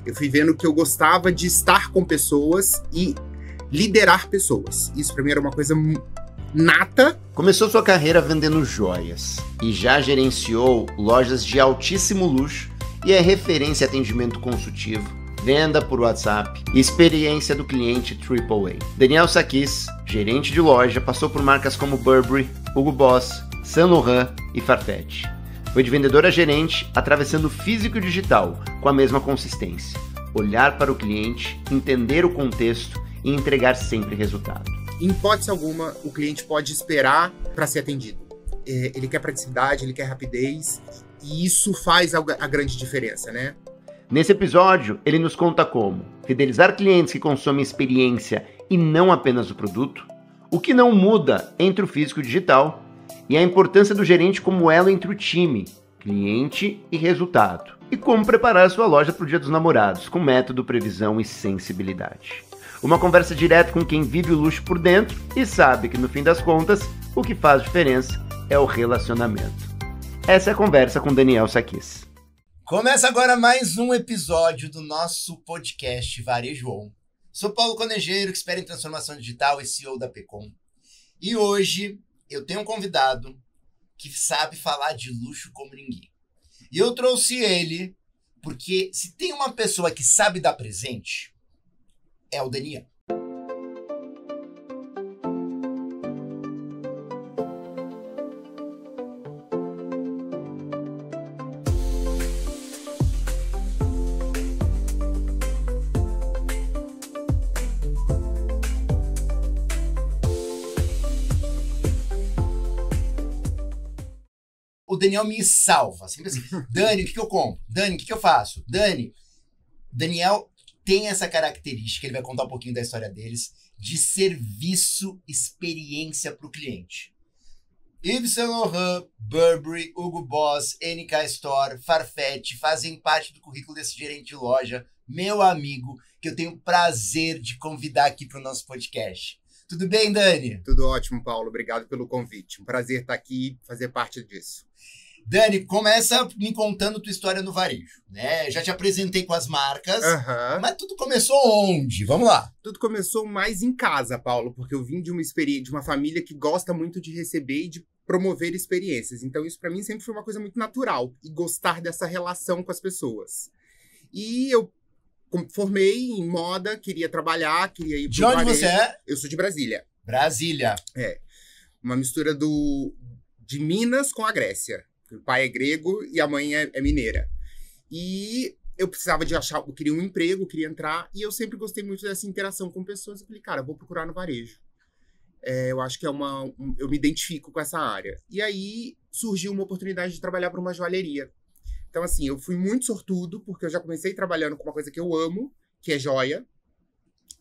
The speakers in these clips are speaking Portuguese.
Eu fui vendo que eu gostava de estar com pessoas e liderar pessoas. Isso pra mim era uma coisa nata. Começou sua carreira vendendo joias e já gerenciou lojas de altíssimo luxo e é referência em atendimento consultivo, venda por WhatsApp e experiência do cliente AAA. Daniel Sakis, gerente de loja, passou por marcas como Burberry, Hugo Boss, Saint Laurent e Farfetch. Foi de vendedor a gerente, atravessando o físico e o digital com a mesma consistência. Olhar para o cliente, entender o contexto e entregar sempre resultado. Em hipótese alguma, o cliente pode esperar para ser atendido. Ele quer praticidade, ele quer rapidez, e isso faz a grande diferença, né? Nesse episódio, ele nos conta como fidelizar clientes que consomem experiência e não apenas o produto, o que não muda entre o físico e o digital, e a importância do gerente como elo entre o time, cliente e resultado, e como preparar sua loja para o Dia dos Namorados, com método, previsão e sensibilidade. Uma conversa direta com quem vive o luxo por dentro e sabe que, no fim das contas, o que faz diferença é o relacionamento. Essa é a conversa com Daniel Sakis. Começa agora mais um episódio do nosso podcast Varejo On. Sou Paulo Conejeiro, expert em transformação digital e CEO da Pecom. E hoje eu tenho um convidado que sabe falar de luxo como ninguém. E eu trouxe ele porque se tem uma pessoa que sabe dar presente, é o Daniel. O Daniel me salva. Sempre assim, Dani, o que eu compro? Dani, o que eu faço? Daniel tem essa característica, ele vai contar um pouquinho da história deles, de serviço, experiência para o cliente. Yves Saint Laurent, Burberry, Hugo Boss, NK Store, Farfetch fazem parte do currículo desse gerente de loja, meu amigo, que eu tenho o prazer de convidar aqui para o nosso podcast. Tudo bem, Dani? Tudo ótimo, Paulo. Obrigado pelo convite. Um prazer estar aqui e fazer parte disso. Dani, começa me contando tua história no varejo, né? Já te apresentei com as marcas, mas tudo começou onde? Vamos lá. Tudo começou mais em casa, Paulo, porque eu vim de uma família que gosta muito de receber e de promover experiências. Então isso para mim sempre foi uma coisa muito natural, e gostar dessa relação com as pessoas. E eu formei em moda, queria trabalhar, queria ir pro De onde varejo. você é? Eu sou de Brasília. Brasília. É. Uma mistura de Minas com a Grécia. O pai é grego e a mãe é mineira. E eu precisava eu queria um emprego, queria entrar, e eu sempre gostei muito dessa interação com pessoas. Eu falei, cara, eu vou procurar no varejo. Eu acho que eu me identifico com essa área. E aí surgiu uma oportunidade de trabalhar para uma joalheria. Então, assim, eu fui muito sortudo, porque eu já comecei trabalhando com uma coisa que eu amo, que é joia,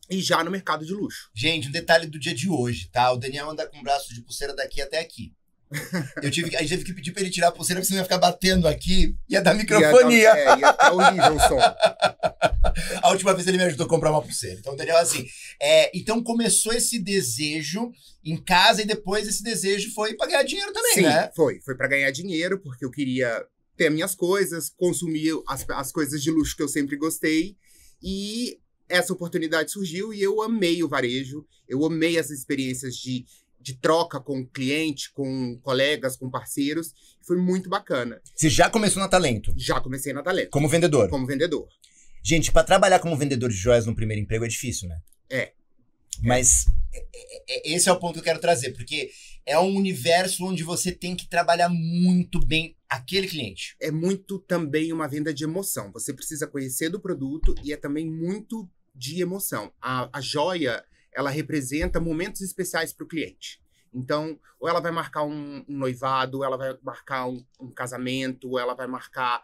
e já no mercado de luxo. Gente, um detalhe do dia de hoje, tá? O Daniel anda com um braço de pulseira daqui até aqui. A gente teve que pedir pra ele tirar a pulseira, porque senão ia ficar batendo aqui, ia dar microfonia. Ia ficar horrível o som. A última vez ele me ajudou a comprar uma pulseira. Então, Daniel, assim, então começou esse desejo em casa e depois esse desejo foi pra ganhar dinheiro também, Sim, né? Foi pra ganhar dinheiro, porque eu queria ter minhas coisas, consumir as coisas de luxo que eu sempre gostei. E essa oportunidade surgiu e eu amei o varejo, eu amei as experiências de troca com o cliente, com colegas, com parceiros. Foi muito bacana. Você já começou na Talento? Já comecei na Talento. Como vendedor? Como vendedor. Gente, pra trabalhar como vendedor de joias no primeiro emprego é difícil, né? Mas esse é o ponto que eu quero trazer, porque é um universo onde você tem que trabalhar muito bem aquele cliente. É muito também uma venda de emoção. Você precisa conhecer do produto e é também muito de emoção. A joia, ela representa momentos especiais para o cliente. Então, ou ela vai marcar um noivado, ou ela vai marcar um casamento, ou ela vai marcar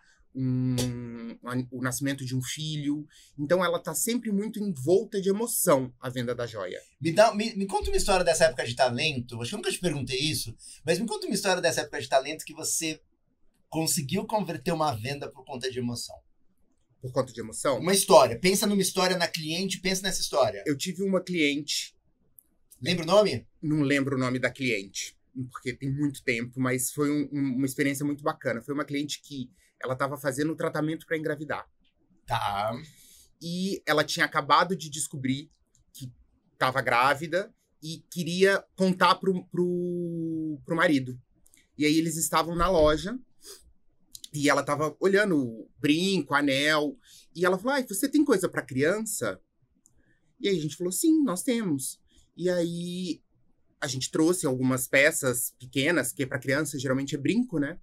o nascimento de um filho. Então, ela está sempre muito envolta de emoção, a venda da joia. Me conta uma história dessa época de talento. Acho que eu nunca te perguntei isso, mas me conta uma história dessa época de talento que você conseguiu converter uma venda por conta de emoção. Por conta de emoção? Uma história. Pensa numa história na cliente, pensa nessa história. Eu tive uma cliente... Lembra o nome? Não lembro o nome da cliente, porque tem muito tempo, mas foi uma experiência muito bacana. Foi uma cliente que ela estava fazendo o tratamento para engravidar. Tá. e ela tinha acabado de descobrir que estava grávida e queria contar pro marido. E aí eles estavam na loja e ela estava olhando o brinco, anel, e ela falou, você tem coisa para criança? E aí a gente falou, sim, nós temos. E aí a gente trouxe algumas peças pequenas, que para criança geralmente é brinco, né?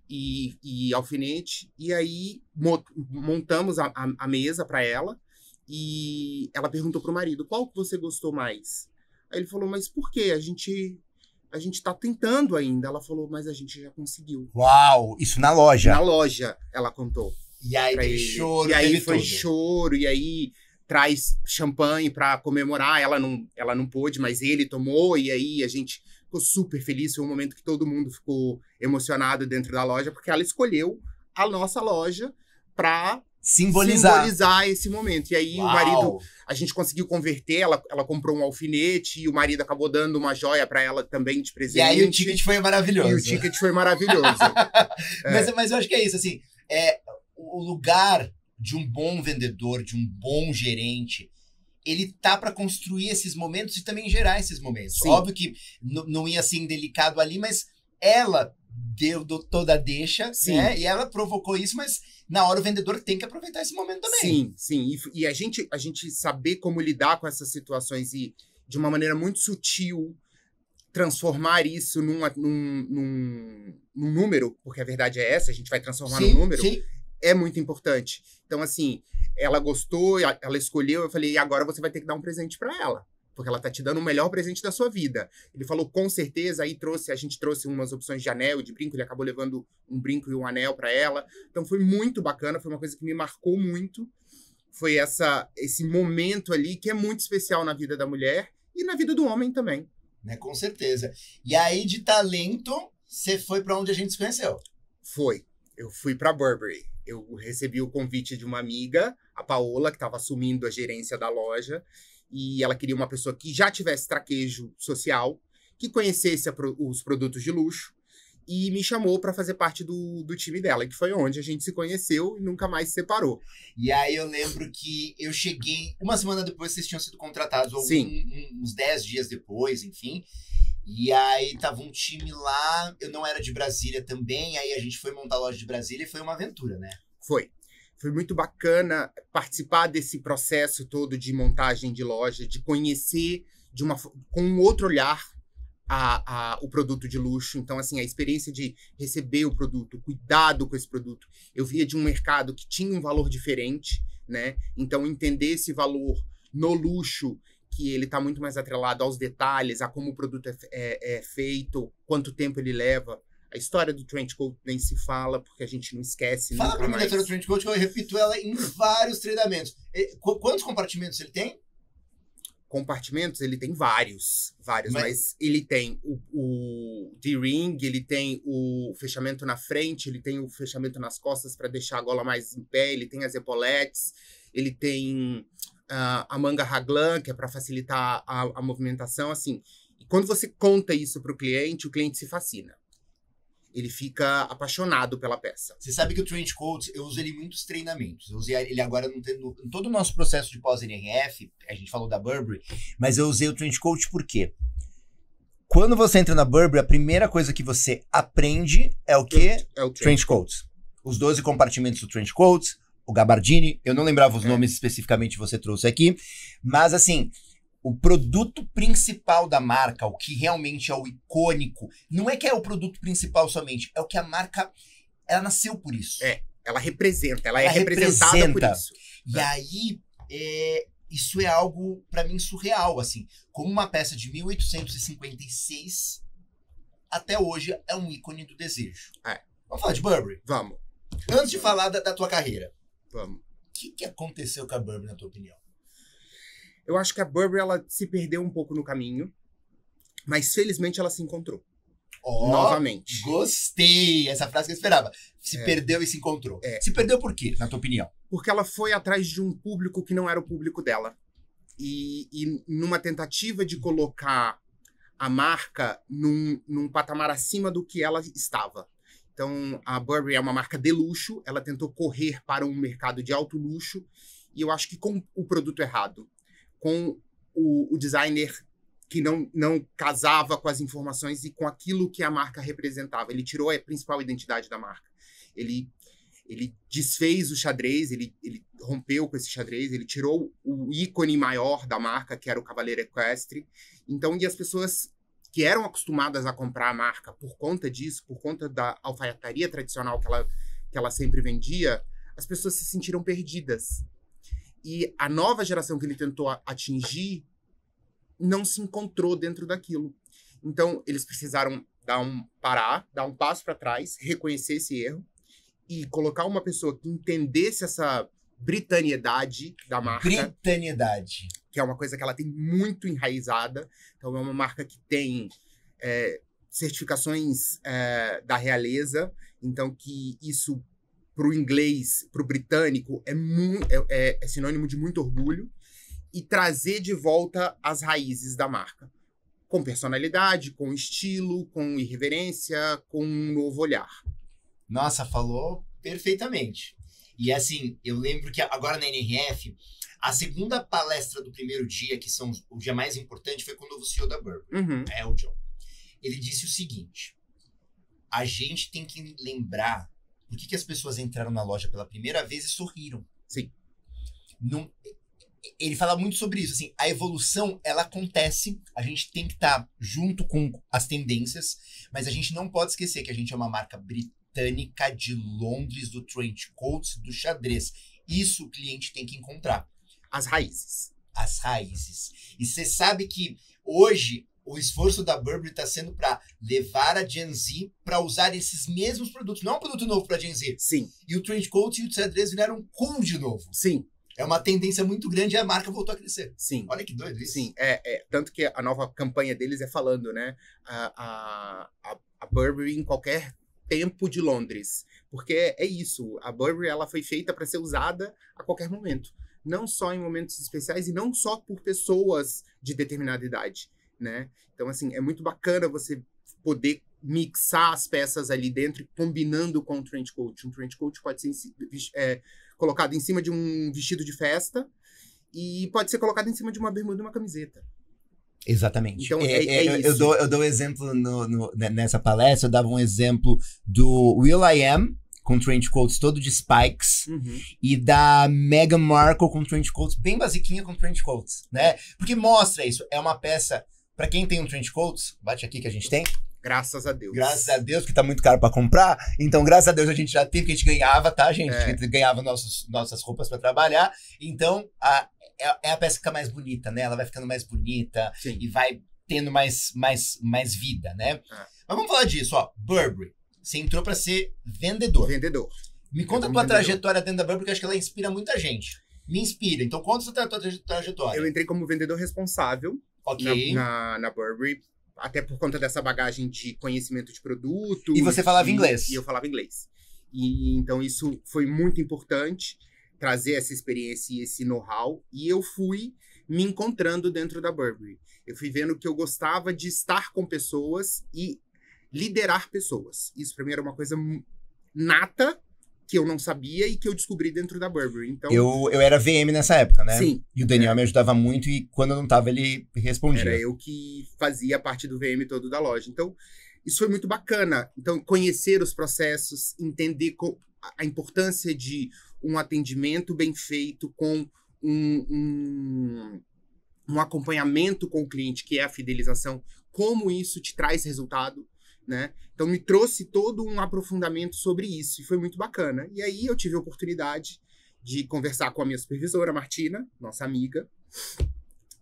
E alfinete. E aí montamos a mesa para ela. E ela perguntou pro marido, qual que você gostou mais? Aí ele falou, mas por quê? A gente tá tentando ainda. Ela falou, mas a gente já conseguiu. Uau! Isso na loja? Na loja, ela contou. E aí teve choro, e aí teve foi tudo. choro, e aí traz champanhe para comemorar. Ela não pôde, mas ele tomou, e aí a gente ficou super feliz. Foi um momento que todo mundo ficou emocionado dentro da loja, porque ela escolheu a nossa loja para simbolizar esse momento. E aí Uau. o marido, a gente conseguiu converter, ela comprou um alfinete, e o marido acabou dando uma joia para ela também de presente. E aí o ticket foi maravilhoso. E o ticket foi maravilhoso. Mas eu acho que é isso, assim, o lugar de um bom vendedor, de um bom gerente, ele tá para construir esses momentos e também gerar esses momentos. Sim. Óbvio que não ia ser indelicado ali, mas ela deu toda a deixa, Sim. né? E ela provocou isso, mas na hora o vendedor tem que aproveitar esse momento também. Sim. E a gente saber como lidar com essas situações e, de uma maneira muito sutil, transformar isso num número, porque a verdade é essa, a gente vai transformar num número, sim. É muito importante. Então, assim, ela gostou, ela escolheu, eu falei, e agora você vai ter que dar um presente para ela, porque ela tá te dando o melhor presente da sua vida. Ele falou, com certeza, aí a gente trouxe umas opções de anel, de brinco, ele acabou levando um brinco e um anel para ela. Então, foi muito bacana, foi uma coisa que me marcou muito. Foi esse momento ali que é muito especial na vida da mulher e na vida do homem também. Né, com certeza. E aí, de talento, você foi para onde a gente se conheceu? Foi. Eu fui para Burberry. Eu recebi o convite de uma amiga, a Paola, que estava assumindo a gerência da loja. E ela queria uma pessoa que já tivesse traquejo social, que conhecesse os produtos de luxo. E me chamou para fazer parte do time dela, que foi onde a gente se conheceu e nunca mais se separou. E aí eu lembro que eu cheguei, uma semana depois vocês tinham sido contratados, ou uns 10 dias depois, enfim. E aí tava um time lá, eu não era de Brasília também, aí a gente foi montar a loja de Brasília e foi uma aventura, né? Foi muito bacana participar desse processo todo de montagem de loja, de conhecer com um outro olhar o produto de luxo. Então, assim, a experiência de receber o produto, o cuidado com esse produto. Eu via de um mercado que tinha um valor diferente, né? Então, entender esse valor no luxo, que ele está muito mais atrelado aos detalhes, a como o produto é feito, quanto tempo ele leva. A história do trench coat nem se fala, porque a gente não esquece nunca mais. Fala pra mim da história do trench coat, que eu repito ela em vários treinamentos. Quantos compartimentos ele tem? Compartimentos, ele tem vários, mas ele tem o D-ring, ele tem o fechamento na frente, ele tem o fechamento nas costas para deixar a gola mais em pé, ele tem as epaulettes, ele tem a manga raglan, que é para facilitar a movimentação, assim. E quando você conta isso para o cliente se fascina. Ele fica apaixonado pela peça. Você sabe que o trench coat, eu uso ele em muitos treinamentos. Eu usei ele agora em todo o nosso processo de pós-NRF, a gente falou da Burberry, mas eu usei o trench coat por quê? Quando você entra na Burberry, a primeira coisa que você aprende é o quê? É o trench coat. Os 12 compartimentos do trench coat, o gabardine, eu não lembrava os nomes especificamente que você trouxe aqui, mas assim, o produto principal da marca, o que realmente é o icônico, não é que é o produto principal somente, é o que a marca, ela nasceu por isso. Ela representa, ela é representada por isso. E aí, isso é algo, pra mim, surreal, assim. Como uma peça de 1856, até hoje, é um ícone do desejo. Vamos falar de Burberry? Vamos. Antes de falar da tua carreira. Vamos. O que aconteceu com a Burberry, na tua opinião? Eu acho que a Burberry, ela se perdeu um pouco no caminho, mas felizmente ela se encontrou. Novamente. Gostei! Essa frase que eu esperava. Se perdeu e se encontrou. Se perdeu por quê, na tua opinião? Porque ela foi atrás de um público que não era o público dela. E numa tentativa de colocar a marca num patamar acima do que ela estava. Então, a Burberry é uma marca de luxo, ela tentou correr para um mercado de alto luxo, E eu acho que com o produto errado, com o designer que não casava com as informações e com aquilo que a marca representava. Ele tirou a principal identidade da marca. Ele desfez o xadrez, ele rompeu com esse xadrez, ele tirou o ícone maior da marca, que era o Cavaleiro Equestre. Então, e as pessoas que eram acostumadas a comprar a marca por conta disso, por conta da alfaiataria tradicional que ela sempre vendia, as pessoas se sentiram perdidas. E a nova geração que ele tentou atingir não se encontrou dentro daquilo. Então, eles precisaram dar um passo para trás, reconhecer esse erro e colocar uma pessoa que entendesse essa britaniedade da marca. Britaniedade. Que é uma coisa que ela tem muito enraizada. Então, é uma marca que tem certificações da realeza. Então, que isso, para o inglês, para o britânico, é sinônimo de muito orgulho. E trazer de volta as raízes da marca. Com personalidade, com estilo, com irreverência, com um novo olhar. Nossa, falou perfeitamente. E assim, eu lembro que agora na NRF, a segunda palestra do primeiro dia, que são o dia mais importante, foi com o novo CEO da Burberry, o John. Ele disse o seguinte: a gente tem que lembrar por que as pessoas entraram na loja pela primeira vez e sorriram. Sim. Ele fala muito sobre isso, assim, a evolução, ela acontece, a gente tem que estar junto com as tendências, mas a gente não pode esquecer que a gente é uma marca britânica de Londres, do trench coats, do xadrez. Isso o cliente tem que encontrar. As raízes. As raízes. E você sabe que hoje o esforço da Burberry está sendo para levar a Gen Z para usar esses mesmos produtos. Não é um produto novo para Gen Z. Sim. E o trench coat e o xadrez viraram cool de novo. Sim. É uma tendência muito grande e a marca voltou a crescer. Sim. Olha que doido isso. Sim, tanto que a nova campanha deles é falando, né? A Burberry em qualquer tempo de Londres. Porque é isso, a Burberry ela foi feita para ser usada a qualquer momento. Não só em momentos especiais e não só por pessoas de determinada idade, né? Então, assim, é muito bacana você poder mixar as peças ali dentro, combinando com o trench coat. Um trench coat pode ser colocado em cima de um vestido de festa e pode ser colocado em cima de uma bermuda e uma camiseta. Exatamente. Então, isso. Eu dou exemplo nessa palestra, eu dava um exemplo do will.i.am com trench coats todo de spikes e da Meghan Markle com trench coats bem basiquinha com trench coats, né? Porque mostra isso, é uma peça, pra quem tem um trench coats, bate aqui que a gente tem. Graças a Deus. Graças a Deus, porque tá muito caro pra comprar. Então, graças a Deus, a gente já teve, porque a gente ganhava, tá, gente? A gente ganhava nossas roupas pra trabalhar. Então, é a peça que fica mais bonita, né? Ela vai ficando mais bonita. Sim. E vai tendo mais vida, né? Mas vamos falar disso, ó. Burberry, você entrou pra ser vendedor. Vendedor. Me conta a tua trajetória dentro da Burberry, porque eu acho que ela inspira muita gente. Me inspira. Então, conta a tua trajetória. Eu entrei como vendedor responsável na Burberry. Até por conta dessa bagagem de conhecimento de produto. E você falava inglês. E eu falava inglês. E então isso foi muito importante, trazer essa experiência e esse know-how. E eu fui me encontrando dentro da Burberry. Eu fui vendo que eu gostava de estar com pessoas e liderar pessoas. Isso pra mim era uma coisa nata, que eu não sabia e que eu descobri dentro da Burberry. Então, eu era VM nessa época, né? Sim. E o Daniel me ajudava muito e quando eu não tava, ele respondia. Era eu que fazia parte do VM todo da loja. Então, isso foi muito bacana. Então, conhecer os processos, entender a importância de um atendimento bem feito com um acompanhamento com o cliente, que é a fidelização, como isso te traz resultado, né? Então, me trouxe todo um aprofundamento sobre isso, e foi muito bacana. E aí, eu tive a oportunidade de conversar com a minha supervisora, Martina, nossa amiga,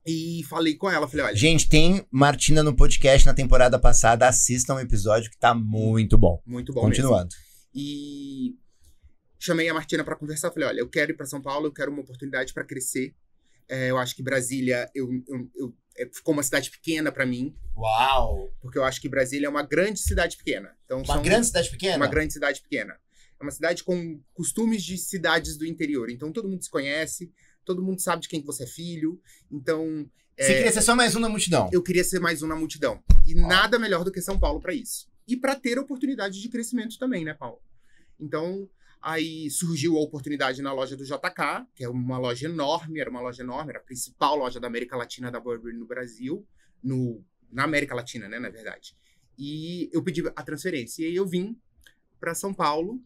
e falei com ela, falei, olha... Gente, tem Martina no podcast na temporada passada, assistam um episódio que tá muito bom. Muito bom. Continuando. Mesmo. E chamei a Martina para conversar, falei, olha, eu quero ir para São Paulo, eu quero uma oportunidade para crescer. Eu acho que Brasília ficou uma cidade pequena para mim. Uau! Porque eu acho que Brasília é uma grande cidade pequena. Então, grande cidade pequena? Uma grande cidade pequena. É uma cidade com costumes de cidades do interior. Então, todo mundo se conhece, todo mundo sabe de quem que você é filho. Então... Você queria ser só mais um na multidão? Eu queria ser mais um na multidão. E nada melhor do que São Paulo para isso. E para ter oportunidade de crescimento também, né, Paulo? Então, Aí surgiu a oportunidade na loja do JK, que é uma loja enorme, era a principal loja da América Latina da Burberry no Brasil, na América Latina, né, na verdade. E eu pedi a transferência. E aí eu vim para São Paulo,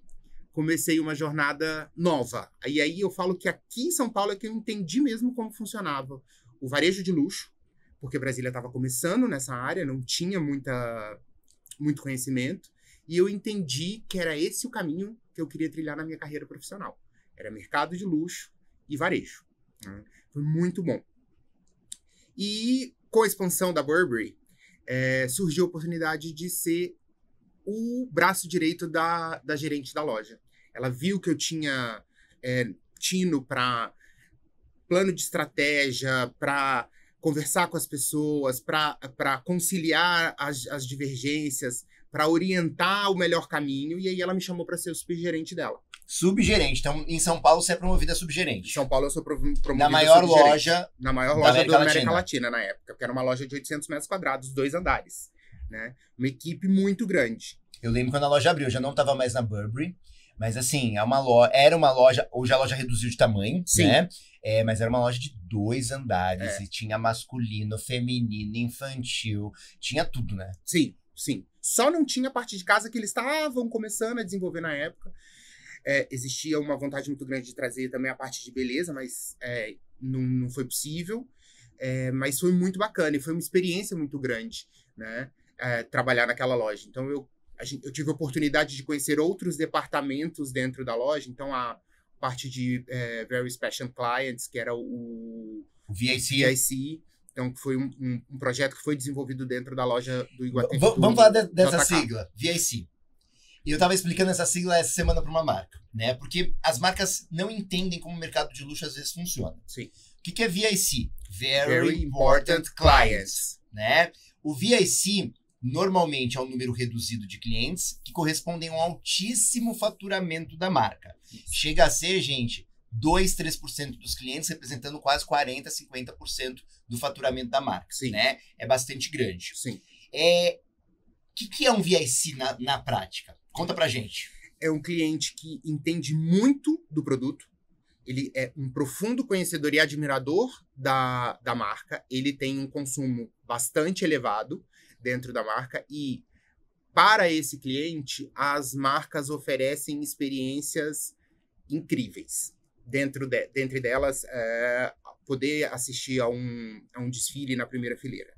comecei uma jornada nova. E aí eu falo que aqui em São Paulo é que eu entendi mesmo como funcionava o varejo de luxo, porque Brasília estava começando nessa área, não tinha muito conhecimento, e eu entendi que era esse o caminho que eu queria trilhar na minha carreira profissional. Era mercado de luxo e varejo. Né? Foi muito bom. E com a expansão da Burberry, surgiu a oportunidade de ser o braço direito da gerente da loja. Ela viu que eu tinha tino para plano de estratégia, para conversar com as pessoas, para conciliar as divergências, para orientar o melhor caminho, e aí ela me chamou para ser o subgerente dela. Subgerente. Então, em São Paulo, você é promovida a subgerente. Em São Paulo, eu sou promovida na maior loja na maior loja da América Latina, na época, que era uma loja de 800 metros quadrados, 2 andares. Né? Uma equipe muito grande. Eu lembro quando a loja abriu, eu já não estava mais na Burberry, mas assim, era uma loja, hoje a loja reduziu de tamanho, Sim. Né? Mas era uma loja de 2 andares, e tinha masculino, feminino, infantil, tinha tudo, né? Sim, sim. Só não tinha a parte de casa que eles estavam começando a desenvolver na época. Existia uma vontade muito grande de trazer também a parte de beleza, mas não foi possível. Mas foi muito bacana e foi uma experiência muito grande, né? Trabalhar naquela loja. Então, eu tive a oportunidade de conhecer outros departamentos dentro da loja. Então, a parte de Very Special Clients, que era o VIC. Então, foi um projeto que foi desenvolvido dentro da loja do Iguatemi. Vamos falar dessa sigla, VIC. E eu estava explicando essa sigla essa semana para uma marca, né? Porque as marcas não entendem como o mercado de luxo às vezes funciona. Sim. O que é VIC? Very Important Clients. Né? O VIC normalmente é um número reduzido de clientes que correspondem a um altíssimo faturamento da marca. Chega a ser, gente, 2, 3% dos clientes, representando quase 40%, 50% do faturamento da marca. Sim. Né? É bastante grande. Sim. O que é um VIC na prática? Conta pra gente. É um cliente que entende muito do produto. Ele é um profundo conhecedor e admirador da marca. Ele tem um consumo bastante elevado dentro da marca. E, para esse cliente, as marcas oferecem experiências incríveis. Dentre delas, poder assistir a um desfile na primeira fileira.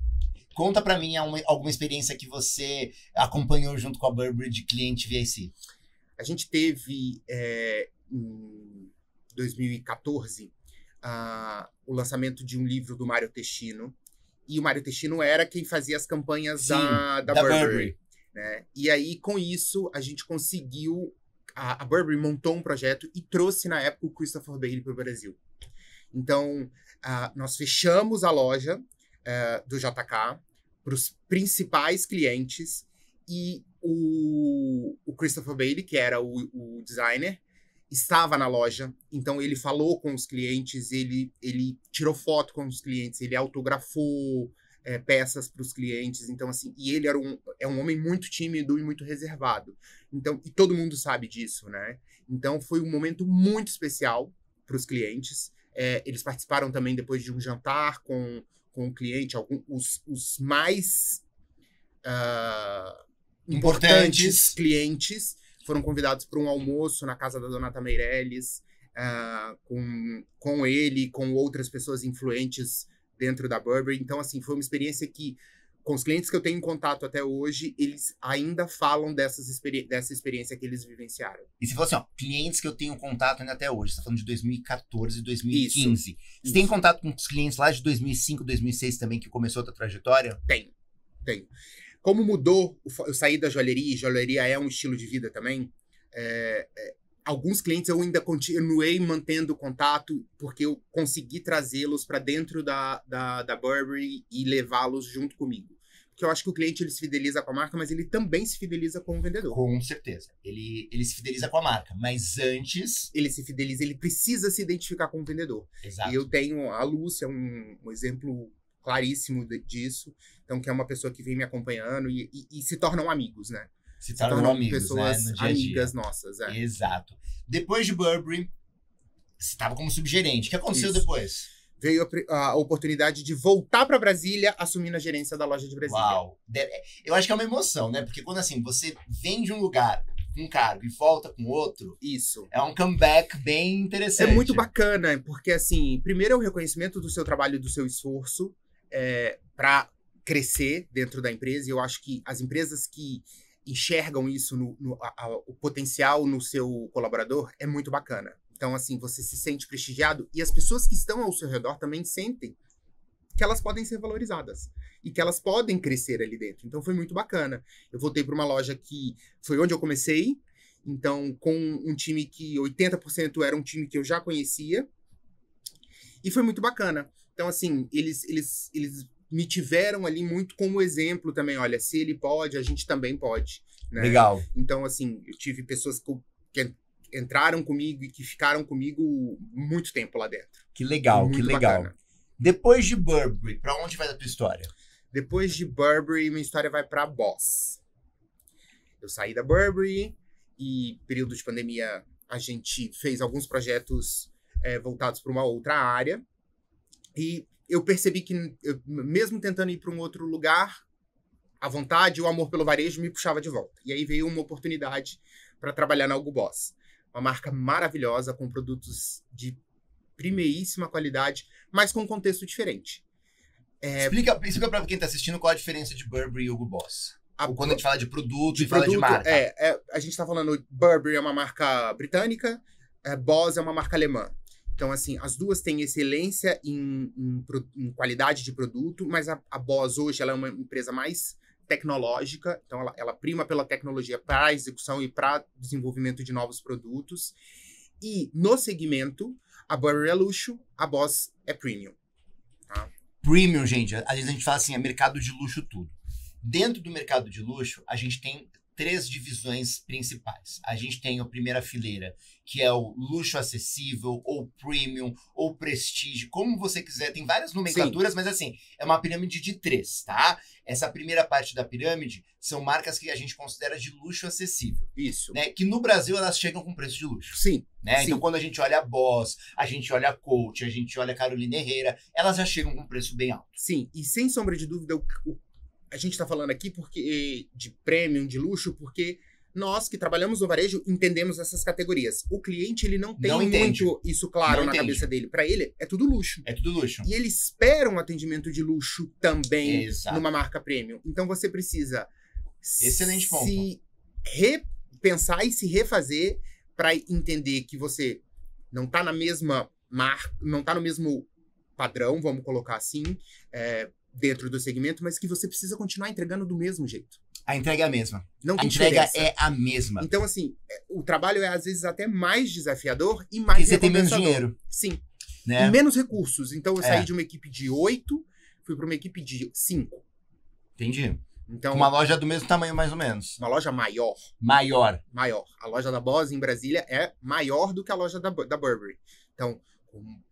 Conta pra mim alguma experiência que você acompanhou junto com a Burberry de cliente VIC. A gente teve, em 2014, o lançamento de um livro do Mário Testino. E o Mário Testino era quem fazia as campanhas da Burberry. Né? E aí, com isso, a gente conseguiu... A Burberry montou um projeto e trouxe, na época, o Christopher Bailey para o Brasil. Então, nós fechamos a loja do JK para os principais clientes e o Christopher Bailey, que era o designer, estava na loja. Então, ele falou com os clientes, ele tirou foto com os clientes, ele autografou peças para os clientes. Então, assim, e ele é um homem muito tímido e muito reservado. Então, e todo mundo sabe disso, né? Então, foi um momento muito especial para os clientes. Eles participaram também depois de um jantar com o cliente, os mais importantes clientes foram convidados para um almoço na casa da Donata Meirelles, com ele, com outras pessoas influentes dentro da Burberry. Então, assim, foi uma experiência que, com os clientes que eu tenho em contato até hoje, eles ainda falam dessa experiência que eles vivenciaram. E se fosse, clientes que eu tenho contato ainda até hoje, você está falando de 2014 e 2015. Isso. Você tem contato com os clientes lá de 2005, 2006 também, que começou a tua trajetória? Tenho. Como mudou, eu saí da joalheria, e joalheria é um estilo de vida também, alguns clientes eu ainda continuei mantendo contato, porque eu consegui trazê-los para dentro da Burberry e levá-los junto comigo. Porque eu acho que o cliente ele se fideliza com a marca, mas ele também se fideliza com o vendedor. Com certeza. Ele se fideliza com a marca, mas antes... Ele precisa se identificar com o vendedor. Exato. E eu tenho a Lúcia, um exemplo claríssimo disso. Então, que é uma pessoa que vem me acompanhando e se tornam amigos, né? Se tornam amigos, pessoas né? No dia a dia. amigas nossas. Exato. Depois de Burberry, você estava como subgerente. O que aconteceu Isso. depois? Veio a oportunidade de voltar para Brasília, assumindo a gerência da loja de Brasília. Uau! Eu acho que é uma emoção, né? Porque quando assim, você vem de um lugar com um cargo e volta com outro, Isso. é um comeback bem interessante. É muito bacana, porque assim, primeiro é o reconhecimento do seu trabalho e do seu esforço para crescer dentro da empresa. E eu acho que as empresas que enxergam isso, o potencial no seu colaborador, é muito bacana. Então, assim, você se sente prestigiado e as pessoas que estão ao seu redor também sentem que elas podem ser valorizadas e que elas podem crescer ali dentro. Então, foi muito bacana. Eu voltei para uma loja que foi onde eu comecei, então, com um time que 80% era um time que eu já conhecia, e foi muito bacana. Então, assim, eles me tiveram ali muito como exemplo também. Olha, se ele pode, a gente também pode. Né? Legal. Então, assim, eu tive pessoas que entraram comigo e que ficaram comigo muito tempo lá dentro. Que legal, muito que legal. Bacana. Depois de Burberry, pra onde vai a tua história? Depois de Burberry, minha história vai pra Boss. Eu saí da Burberry e, período de pandemia, a gente fez alguns projetos voltados para uma outra área. E eu percebi que, mesmo tentando ir para um outro lugar, a vontade e o amor pelo varejo me puxava de volta. E aí veio uma oportunidade para trabalhar na Hugo Boss. Uma marca maravilhosa, com produtos de primeiríssima qualidade, mas com um contexto diferente. Explica para quem tá assistindo qual a diferença de Burberry e Hugo Boss. Quando a gente fala de produto e fala de marca. A gente tá falando, Burberry é uma marca britânica, Boss é uma marca alemã. Então, assim, as duas têm excelência em qualidade de produto, mas a Boss hoje ela é uma empresa mais tecnológica, então ela prima pela tecnologia para a execução e para desenvolvimento de novos produtos. E no segmento, a Burberry é luxo, a Boss é premium. Tá? Premium, gente, às vezes a gente fala assim, é mercado de luxo tudo. Dentro do mercado de luxo, a gente tem 3 divisões principais. A gente tem a primeira fileira, que é o luxo acessível, ou premium, ou prestígio, como você quiser. Tem várias nomenclaturas, Sim. Mas assim, é uma pirâmide de 3, tá? Essa primeira parte da pirâmide são marcas que a gente considera de luxo acessível. Isso. Né? Que no Brasil elas chegam com preço de luxo. Sim. Né? Sim. Então quando a gente olha a Boss, a gente olha a Coach, a gente olha a Carolina Herrera, elas já chegam com preço bem alto. Sim, e sem sombra de dúvida, a gente está falando aqui de premium, de luxo, porque nós que trabalhamos no varejo entendemos essas categorias. O cliente, ele não tem muito isso claro na cabeça dele. Para ele, é tudo luxo. É tudo luxo. E ele espera um atendimento de luxo também Exato. Numa marca premium. Então você precisa Excelente ponto. Se repensar e se refazer para entender que você não está na mesma marca, não está no mesmo padrão, vamos colocar assim, dentro do segmento, mas que você precisa continuar entregando do mesmo jeito. A entrega é a mesma. Não tem diferença. É a mesma. Então, assim, o trabalho é às vezes até mais desafiador e mais porque você tem menos dinheiro. Sim. Né? E menos recursos. Então, eu saí de uma equipe de 8, fui para uma equipe de 5. Entendi. Então, uma loja do mesmo tamanho, mais ou menos. Uma loja maior. Maior. A loja da Boss em Brasília é maior do que a loja da Burberry. Então,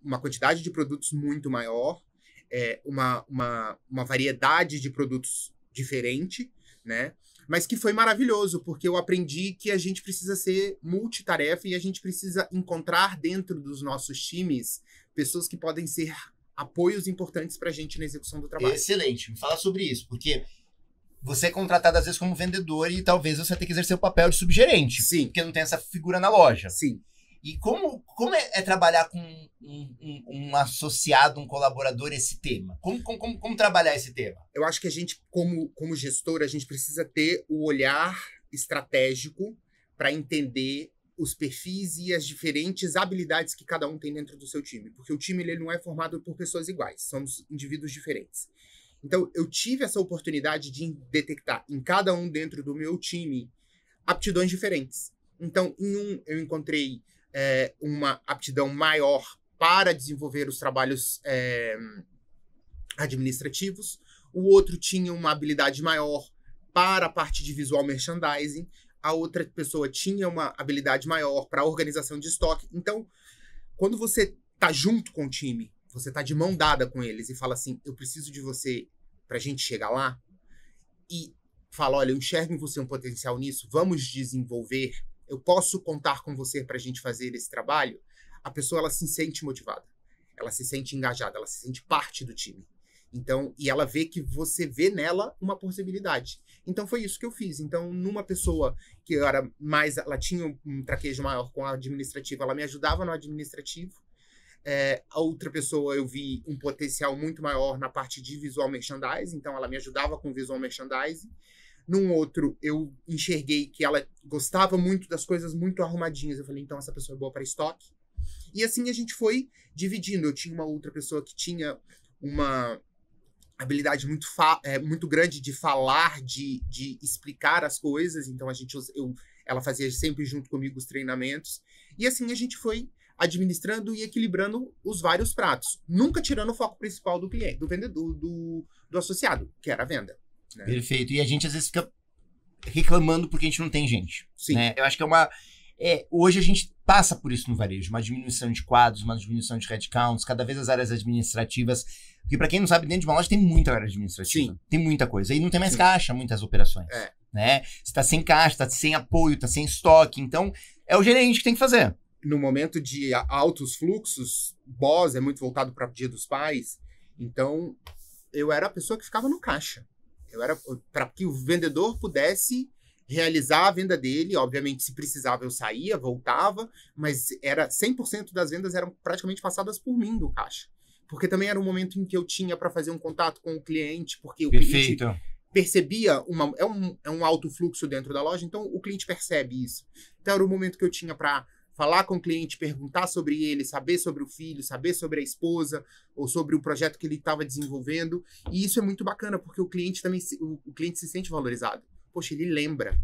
uma quantidade de produtos muito maior, uma variedade de produtos diferente, né? Mas que foi maravilhoso, porque eu aprendi que a gente precisa ser multitarefa e a gente precisa encontrar dentro dos nossos times pessoas que podem ser apoios importantes para a gente na execução do trabalho. Excelente. Me fala sobre isso, porque você é contratado às vezes como vendedor e talvez você tenha que exercer o papel de subgerente. Sim. Porque não tem essa figura na loja. Sim. E como é trabalhar com um associado, um colaborador, esse tema? Como trabalhar esse tema? Eu acho que a gente, como gestor, a gente precisa ter o olhar estratégico para entender os perfis e as diferentes habilidades que cada um tem dentro do seu time. Porque o time ele não é formado por pessoas iguais, somos indivíduos diferentes. Então, eu tive essa oportunidade de detectar em cada um dentro do meu time aptidões diferentes. Então, em um, eu encontrei uma aptidão maior para desenvolver os trabalhos administrativos. O outro tinha uma habilidade maior para a parte de visual merchandising. A outra pessoa tinha uma habilidade maior para a organização de estoque. Então, quando você está junto com o time, você está de mão dada com eles e fala assim, eu preciso de você para a gente chegar lá, e fala, olha, eu enxergo em você um potencial nisso, vamos desenvolver, eu posso contar com você para a gente fazer esse trabalho, a pessoa ela se sente motivada, ela se sente engajada, ela se sente parte do time. Então, e ela vê que você vê nela uma possibilidade. Então, foi isso que eu fiz. Então, numa pessoa que era mais, ela tinha um traquejo maior com a administrativa, ela me ajudava no administrativo. A outra pessoa eu vi um potencial muito maior na parte de visual merchandising, então ela me ajudava com visual merchandising. Num outro, eu enxerguei que ela gostava muito das coisas muito arrumadinhas. Eu falei, então essa pessoa é boa para estoque. E assim a gente foi dividindo. Eu tinha uma outra pessoa que tinha uma habilidade muito grande de falar, de explicar as coisas. Então ela fazia sempre junto comigo os treinamentos. E assim a gente foi administrando e equilibrando os vários pratos. Nunca tirando o foco principal do cliente, do vendedor, do associado, que era a venda. Né? Perfeito. E a gente às vezes fica reclamando porque a gente não tem gente. Sim. Né? Eu acho que hoje a gente passa por isso no varejo, uma diminuição de quadros, uma diminuição de headcounts, cada vez as áreas administrativas, porque para quem não sabe, dentro de uma loja tem muita área administrativa, Sim. Tem muita coisa, e não tem mais caixa, muitas operações, né? Você tá sem caixa, tá sem apoio, tá sem estoque, então é o gerente que tem que fazer. No momento de altos fluxos, BOS é muito voltado para o Dia dos Pais, então eu era a pessoa que ficava no caixa. Eu era para que o vendedor pudesse realizar a venda dele. Obviamente, se precisava, eu saía, voltava, mas 100% das vendas eram praticamente passadas por mim do caixa. Porque também era um momento em que eu tinha para fazer um contato com o cliente, porque o cliente percebia, é um alto fluxo dentro da loja, então o cliente percebe isso. Então era o momento que eu tinha para falar com o cliente, perguntar sobre ele, saber sobre o filho, saber sobre a esposa, ou sobre o projeto que ele estava desenvolvendo. E isso é muito bacana, porque o cliente também o cliente se sente valorizado. Poxa, ele lembra.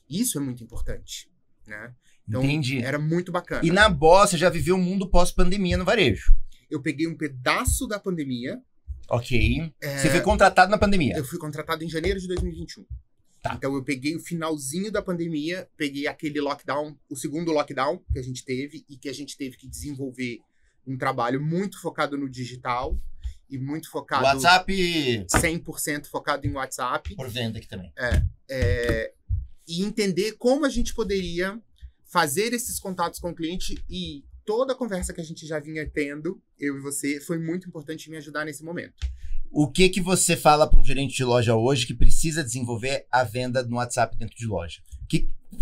Isso é muito importante, né? Então, Entendi. Era muito bacana. E na BOS, você já viveu um mundo pós-pandemia no varejo. Eu peguei um pedaço da pandemia. Ok. Você foi contratado na pandemia? Eu fui contratado em janeiro de 2021. Tá. Então, eu peguei o finalzinho da pandemia, peguei aquele lockdown, o segundo lockdown que a gente teve, e que a gente teve que desenvolver um trabalho muito focado no digital, e muito focado... WhatsApp... 100% focado em WhatsApp. Por venda aqui também. E entender como a gente poderia fazer esses contatos com o cliente, e toda a conversa que a gente já vinha tendo, eu e você, foi muito importante me ajudar nesse momento. O que você fala para um gerente de loja hoje que precisa desenvolver a venda no WhatsApp dentro de loja?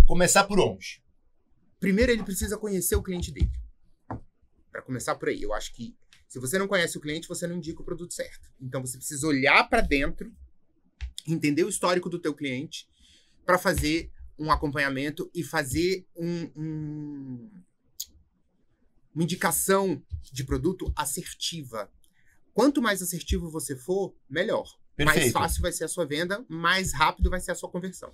Começar por onde? Primeiro, ele precisa conhecer o cliente dele. Para começar por aí. Eu acho que se você não conhece o cliente, você não indica o produto certo. Então, você precisa olhar para dentro, entender o histórico do teu cliente, para fazer um acompanhamento e fazer uma indicação de produto assertiva. Quanto mais assertivo você for, melhor. Perfeito. Mais fácil vai ser a sua venda, mais rápido vai ser a sua conversão.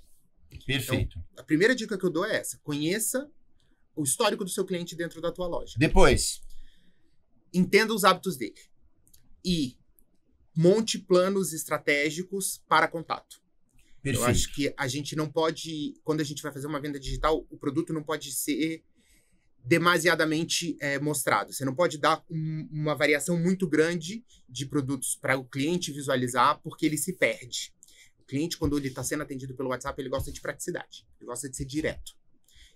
Perfeito. Então, a primeira dica que eu dou é essa. Conheça o histórico do seu cliente dentro da tua loja. Depois, entenda os hábitos dele. E monte planos estratégicos para contato. perfeito. Eu acho que a gente não pode, quando a gente vai fazer uma venda digital, o produto não pode ser demasiadamente mostrado. Você não pode dar uma variação muito grande de produtos para o cliente visualizar, porque ele se perde. O cliente, quando ele está sendo atendido pelo WhatsApp, ele gosta de praticidade. Ele gosta de ser direto.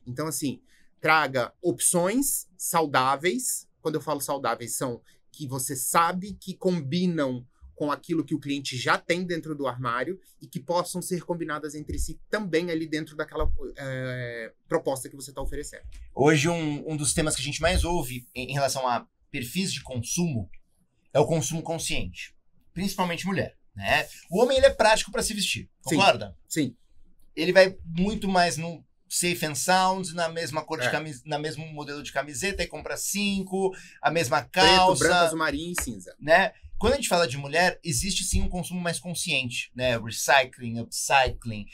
Então, assim, traga opções saudáveis. Quando eu falo saudáveis, são que você sabe que combinam com aquilo que o cliente já tem dentro do armário e que possam ser combinadas entre si também ali dentro daquela proposta que você está oferecendo. Hoje, um dos temas que a gente mais ouve em relação a perfis de consumo é o consumo consciente. Principalmente mulher, né? O homem, ele é prático para se vestir, concorda? Sim. Ele vai muito mais no safe and sound, na mesma cor de camisa, na mesmo modelo de camiseta, e compra 5, a mesma calça. Preto, branco, azul marinho e cinza. Né? Quando a gente fala de mulher, existe sim um consumo mais consciente, né? Recycling, upcycling,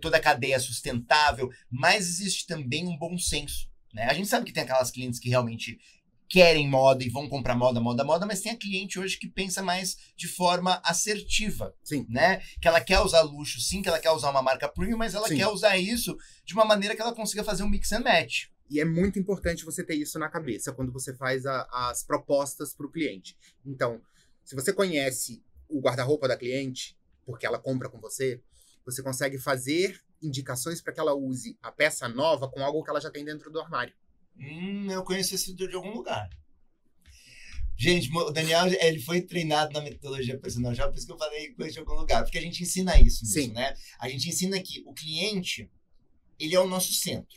toda a cadeia sustentável, mas existe também um bom senso, né? A gente sabe que tem aquelas clientes que realmente querem moda e vão comprar moda, mas tem a cliente hoje que pensa mais de forma assertiva, sim, né? Que ela quer usar luxo, sim, que ela quer usar uma marca premium, mas ela quer usar isso de uma maneira que ela consiga fazer um mix and match. E é muito importante você ter isso na cabeça quando você faz as propostas para o cliente. Então, se você conhece o guarda-roupa da cliente, porque ela compra com você, você consegue fazer indicações para que ela use a peça nova com algo que ela já tem dentro do armário. Eu conheço esse de algum lugar. Gente, o Daniel, ele foi treinado na metodologia personal já, por isso que eu falei coisa de algum lugar, porque a gente ensina isso mesmo, Sim. né? A gente ensina que o cliente, ele é o nosso centro.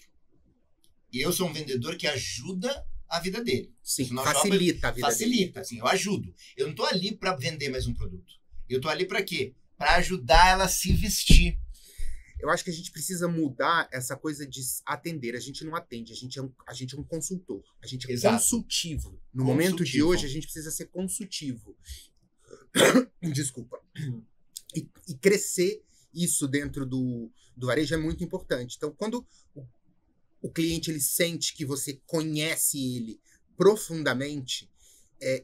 E eu sou um vendedor que ajuda a vida dele. Sim, Personal facilita a vida dele. Facilita, assim, eu ajudo. Eu não tô ali para vender mais um produto. Eu tô ali para quê? Para ajudar ela a se vestir. Eu acho que a gente precisa mudar essa coisa de atender. A gente não atende, a gente é um consultor. A gente é Exato. consultivo. No momento de hoje, a gente precisa ser consultivo. Desculpa. E crescer isso dentro do varejo é muito importante. Então, quando o cliente ele sente que você conhece ele profundamente,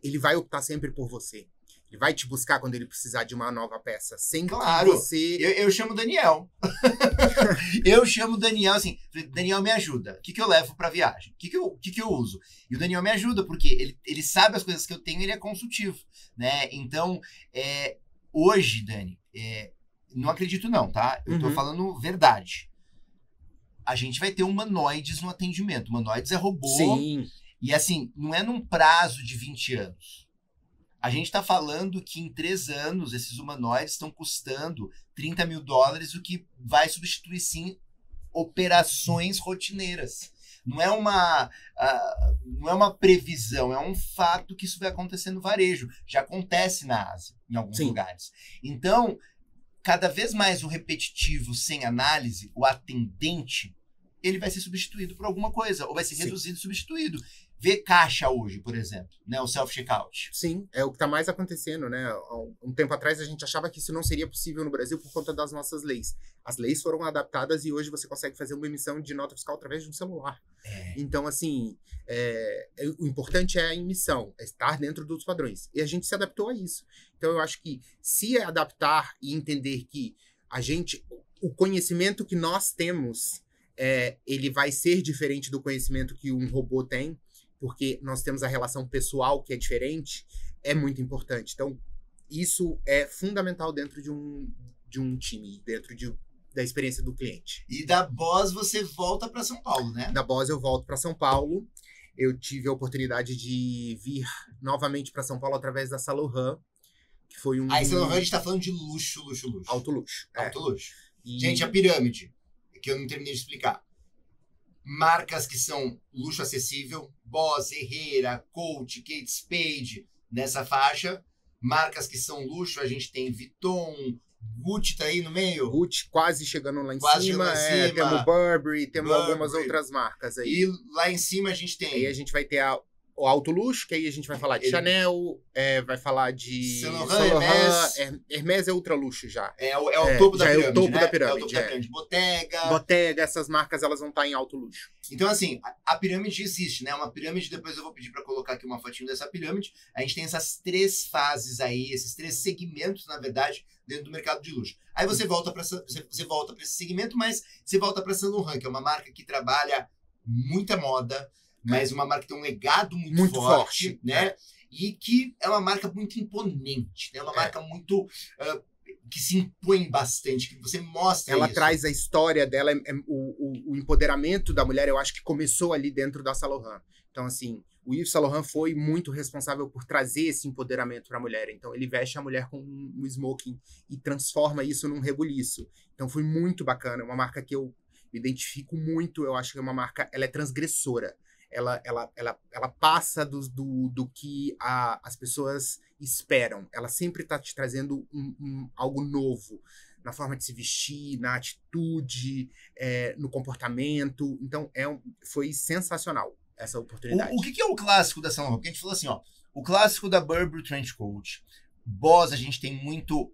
ele vai optar sempre por você. Ele vai te buscar quando ele precisar de uma nova peça. Sem Claro. que você... Eu chamo o Daniel. Eu chamo o Daniel assim, Daniel, me ajuda. O que eu levo pra viagem? O que eu uso? E o Daniel me ajuda, porque ele sabe as coisas que eu tenho, ele é consultivo, né? Então, hoje, Dani, não acredito não, tá? Eu tô falando verdade. A gente vai ter humanoides no atendimento. Humanoides é robô. Sim. E assim, não é num prazo de 20 anos. A gente está falando que em 3 anos esses humanoides estão custando $30 mil, o que vai substituir, sim, operações rotineiras. Não é uma previsão, é um fato que isso vai acontecer no varejo. Já acontece na Ásia, em alguns lugares. Então, cada vez mais o repetitivo sem análise, o atendente, ele vai ser substituído por alguma coisa, ou vai ser reduzido e substituído. Vê caixa hoje, por exemplo, né? O self-checkout. Sim, é o que está mais acontecendo, né? Um tempo atrás a gente achava que isso não seria possível no Brasil por conta das nossas leis. As leis foram adaptadas e hoje você consegue fazer uma emissão de nota fiscal através de um celular. Então, assim, o importante é a emissão, é estar dentro dos padrões. E a gente se adaptou a isso. Então, eu acho que se adaptar e entender que o conhecimento que nós temos, ele vai ser diferente do conhecimento que um robô tem, porque nós temos a relação pessoal que é diferente, é muito importante. Então, isso é fundamental dentro de um time, dentro da experiência do cliente. E da Boss você volta para São Paulo, né? Da Boss eu volto para São Paulo. Eu tive a oportunidade de vir novamente para São Paulo através da Saint Laurent, que foi um... Aí Saint Laurent a gente tá falando de luxo. Alto luxo. Alto luxo. E... Gente, a pirâmide, que eu não terminei de explicar. Marcas que são luxo acessível, Boss, Herrera, Coach, Kate Spade, nessa faixa. Marcas que são luxo, a gente tem Vuitton, Gucci tá aí no meio. Gucci quase chegando lá em Quase cima. chegando em cima. Temos Burberry, temos Burberry. algumas outras marcas aí. E lá em cima a gente tem... Aí a gente vai ter o alto luxo, que aí a gente vai falar de Chanel, vai falar de Saint Laurent, Hermès é ultra luxo já. É o topo da pirâmide, é o topo né? da pirâmide. É o topo da pirâmide. Bottega, essas marcas, elas vão estar em alto luxo. Então, assim, a pirâmide existe, né? Uma pirâmide, depois eu vou pedir para colocar aqui uma fotinho dessa pirâmide. A gente tem essas 3 fases aí, esses 3 segmentos, na verdade, dentro do mercado de luxo. Aí você volta para esse segmento, mas você volta para Saint Laurent, que é uma marca que trabalha muita moda, mas uma marca que tem um legado muito forte, né? E que é uma marca muito imponente, né? Uma marca muito... que se impõe bastante, que você mostra Ela isso. traz a história dela, o empoderamento da mulher, eu acho que começou ali dentro da Saint Laurent. Então, assim, o Yves Saint Laurent foi muito responsável por trazer esse empoderamento para a mulher. Então, ele veste a mulher com um smoking e transforma isso num rebuliço. Então, foi muito bacana. É uma marca que eu me identifico muito. Eu acho que é uma marca, ela é transgressora. Ela passa do que as pessoas esperam. Ela sempre está te trazendo algo novo na forma de se vestir, na atitude, no comportamento. Então, foi sensacional essa oportunidade. O que é o clássico da Saint Laurent? Porque a gente falou assim, ó, o clássico da Burberry Trench Coat. Boss, a gente tem muito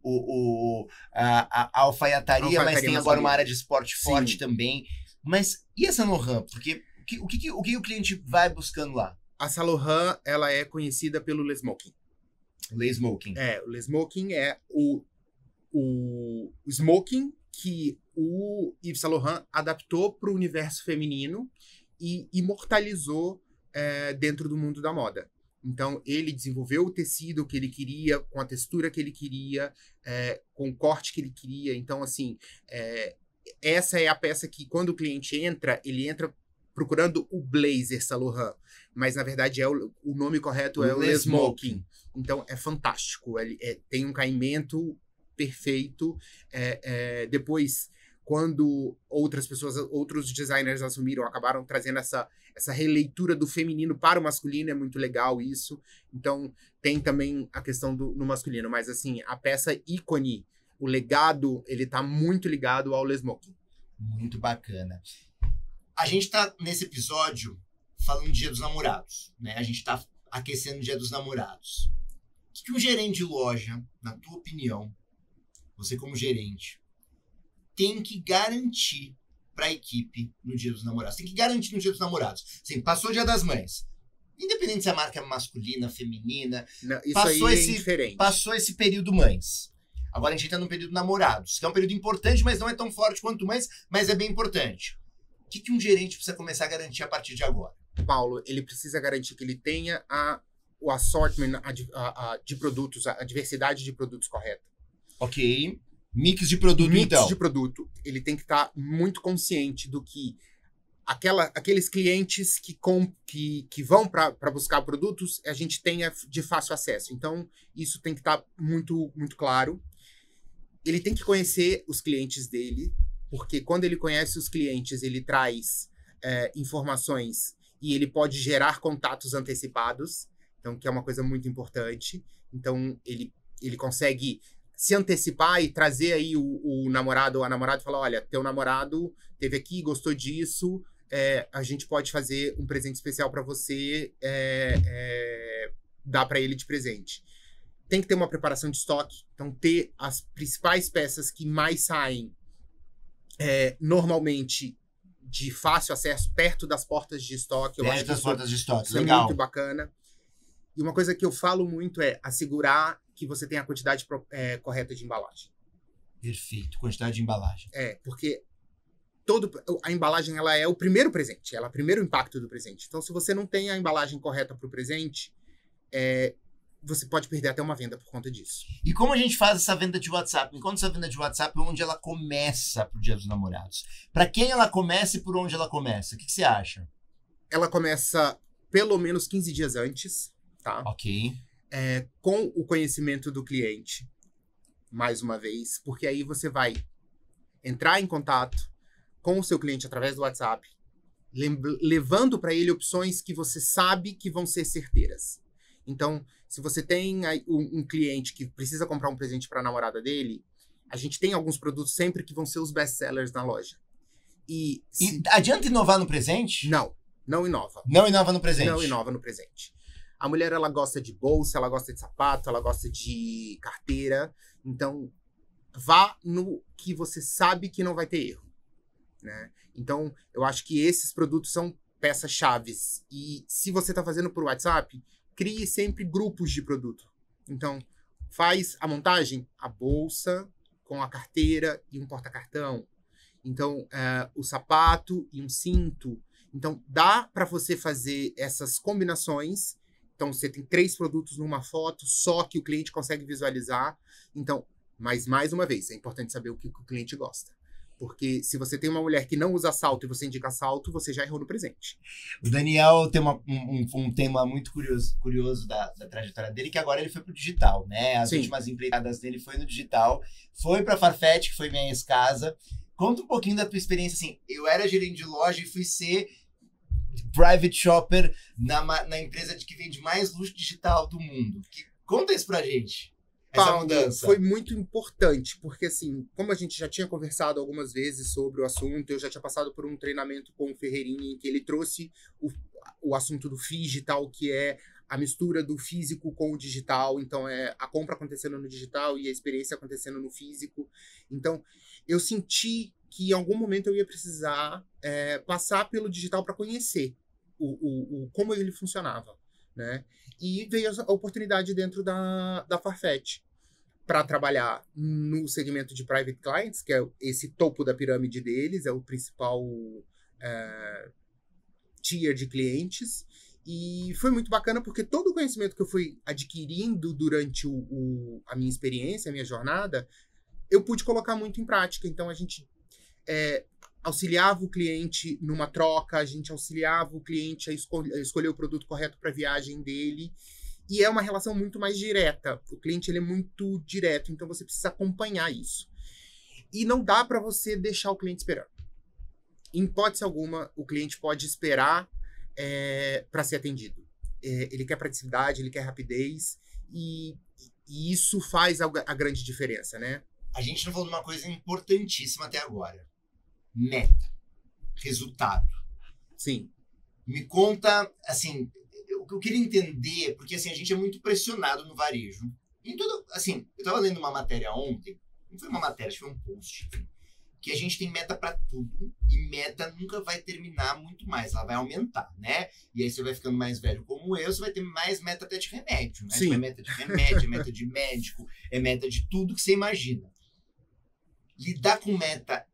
a alfaiataria, mas tem agora uma área de esporte forte também. Mas e a Saint Laurent? Porque o que o cliente vai buscando lá? A Saint Laurent, ela é conhecida pelo Le Smoking. Le Smoking. O Le Smoking é o smoking que o Yves Saint Laurent adaptou para o universo feminino e imortalizou dentro do mundo da moda. Então, ele desenvolveu o tecido que ele queria, com a textura que ele queria, com o corte que ele queria. Então, assim, essa é a peça que, quando o cliente entra, ele entra procurando o blazer Saint Laurent. Mas, na verdade, o nome correto é o Le Smoking. Então, é fantástico. Ele tem um caimento perfeito. Depois, quando outros designers assumiram, acabaram trazendo essa releitura do feminino para o masculino, é muito legal isso. Então, tem também a questão no masculino. Mas, assim, a peça ícone, o legado, ele tá muito ligado ao Le Smoking. Muito bacana. A gente tá, nesse episódio, falando do Dia dos Namorados, né? A gente tá aquecendo o Dia dos Namorados. O que um gerente de loja, na tua opinião, você como gerente, tem que garantir para a equipe no Dia dos Namorados? Tem que garantir no Dia dos Namorados. Assim, passou o Dia das Mães. Independente se a marca é masculina, feminina. Não, isso aí é indiferente. Passou esse período mães. Agora a gente entra no período namorados, que é um período importante, mas não é tão forte quanto mães, mas é bem importante. O que um gerente precisa começar a garantir a partir de agora? Paulo, ele precisa garantir que ele tenha o assortment de produtos, a diversidade de produtos correta. Ok. Mix de produto, então. Mix de produto. Ele tem que estar muito consciente do que aqueles clientes que vão para buscar produtos, a gente tenha de fácil acesso. Então, isso tem que estar muito, muito claro. Ele tem que conhecer os clientes dele, porque quando ele conhece os clientes, ele traz informações e ele pode gerar contatos antecipados, então, que é uma coisa muito importante. Então, ele consegue se antecipar e trazer aí o namorado ou a namorada e falar, olha, teu namorado esteve aqui, gostou disso, a gente pode fazer um presente especial para você, dar para ele de presente. Tem que ter uma preparação de estoque, então ter as principais peças que mais saem normalmente de fácil acesso, perto das portas de estoque. Perto das portas de estoque, isso legal. É muito bacana. E uma coisa que eu falo muito é assegurar que você tem a quantidade correta de embalagem. Perfeito, quantidade de embalagem. Porque a embalagem ela é o primeiro presente, ela é o primeiro impacto do presente. Então, se você não tem a embalagem correta para o presente, você pode perder até uma venda por conta disso. E como a gente faz essa venda de WhatsApp? Me conta essa venda de WhatsApp, onde ela começa pro Dia dos Namorados. Para quem ela começa e por onde ela começa? O que você acha? Ela começa pelo menos 15 dias antes, tá? Ok. Com o conhecimento do cliente, mais uma vez, porque aí você vai entrar em contato com o seu cliente através do WhatsApp, levando para ele opções que você sabe que vão ser certeiras. Então, se você tem um cliente que precisa comprar um presente para a namorada dele, a gente tem alguns produtos sempre que vão ser os best-sellers na loja. E adianta inovar no presente? Não inova. Não inova no presente? Não inova no presente. A mulher, ela gosta de bolsa, ela gosta de sapato, ela gosta de carteira. Então, vá no que você sabe que não vai ter erro, né? Então, eu acho que esses produtos são peças-chaves. E se você está fazendo por WhatsApp, crie sempre grupos de produto. Então, faz a montagem, a bolsa com a carteira e um porta-cartão. Então, o sapato e um cinto. Então, dá para você fazer essas combinações. Então, você tem 3 produtos numa foto, só que o cliente consegue visualizar. Então, mas mais uma vez, é importante saber o que o cliente gosta. Porque se você tem uma mulher que não usa salto e você indica salto, você já errou no presente. O Daniel tem um tema muito curioso da trajetória dele, que agora ele foi pro digital, né? As últimas empreitadas dele foi no digital. Foi pra Farfetch, que foi minha ex-casa. Conta um pouquinho da tua experiência, assim. Eu era gerente de loja e fui ser private shopper na empresa que vende mais luxo digital do mundo. Conta isso pra gente. Essa mudança. Foi muito importante, porque assim, como a gente já tinha conversado algumas vezes sobre o assunto, eu já tinha passado por um treinamento com o Ferreirinha, em que ele trouxe o assunto do digital, que é a mistura do físico com o digital. Então, a compra acontecendo no digital e a experiência acontecendo no físico. Então, eu senti que em algum momento eu ia precisar passar pelo digital para conhecer como ele funcionava, né? E veio a oportunidade dentro da Farfetch para trabalhar no segmento de private clients, que é esse topo da pirâmide deles, é o principal tier de clientes, E foi muito bacana porque todo o conhecimento que eu fui adquirindo durante a minha experiência, a minha jornada, eu pude colocar muito em prática. Então, a gente auxiliava o cliente numa troca, a gente auxiliava o cliente a escolher o produto correto para a viagem dele. E é uma relação muito mais direta. O cliente ele é muito direto, então você precisa acompanhar isso. E não dá para você deixar o cliente esperando. Em hipótese alguma, o cliente pode esperar para ser atendido. Ele quer praticidade, ele quer rapidez, e isso faz a grande diferença, né? A gente não falou de uma coisa importantíssima até agora. Meta. Resultado. Sim. Me conta, assim, o que eu queria entender, porque assim, a gente é muito pressionado no varejo. Em tudo, assim, eu tava lendo uma matéria ontem, não foi uma matéria, acho que foi um post, enfim, que a gente tem meta para tudo e meta nunca vai terminar muito mais, ela vai aumentar, né? E aí você vai ficando mais velho como eu, você vai ter mais meta até de remédio, né? Sim. É meta de remédio, é meta de médico, é meta de tudo que você imagina. Lidar com meta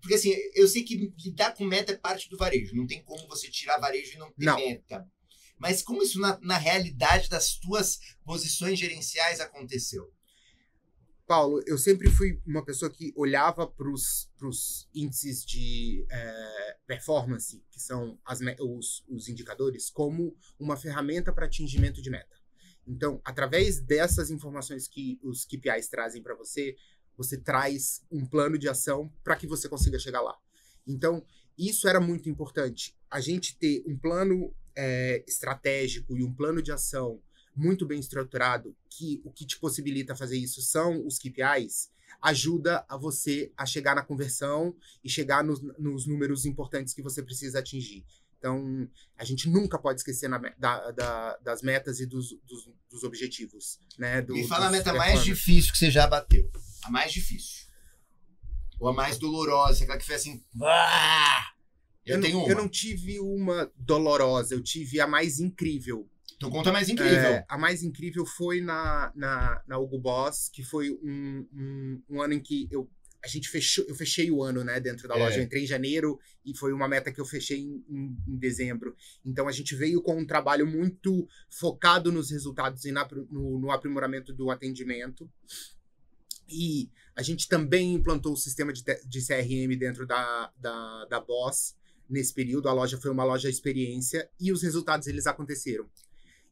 porque assim, eu sei que lidar com meta é parte do varejo, não tem como você tirar varejo e não ter meta. Mas como isso na realidade das tuas posições gerenciais aconteceu? Paulo, eu sempre fui uma pessoa que olhava para os índices de performance, que são os indicadores, como uma ferramenta para atingimento de meta. Então, através dessas informações que os KPIs trazem para você, você traz um plano de ação para que você consiga chegar lá. Então, isso era muito importante. A gente ter um plano estratégico e um plano de ação muito bem estruturado, que o que te possibilita fazer isso são os KPIs, ajuda a você a chegar na conversão e chegar nos números importantes que você precisa atingir. Então, a gente nunca pode esquecer das metas e dos objetivos. Né? Me fala a meta mais difícil que você já bateu. A mais difícil. Ou a mais dolorosa, aquela que foi assim... Eu tenho uma. Eu não tive uma dolorosa, eu tive a mais incrível. Tu conta a mais incrível. A mais incrível foi na Hugo Boss, que foi um ano em que eu fechei o ano, né, dentro da loja. Eu entrei em janeiro e foi uma meta que eu fechei em dezembro. Então a gente veio com um trabalho muito focado nos resultados e no aprimoramento do atendimento. E a gente também implantou o sistema de CRM dentro da Boss. Nesse período, a loja foi uma loja experiência e os resultados eles aconteceram.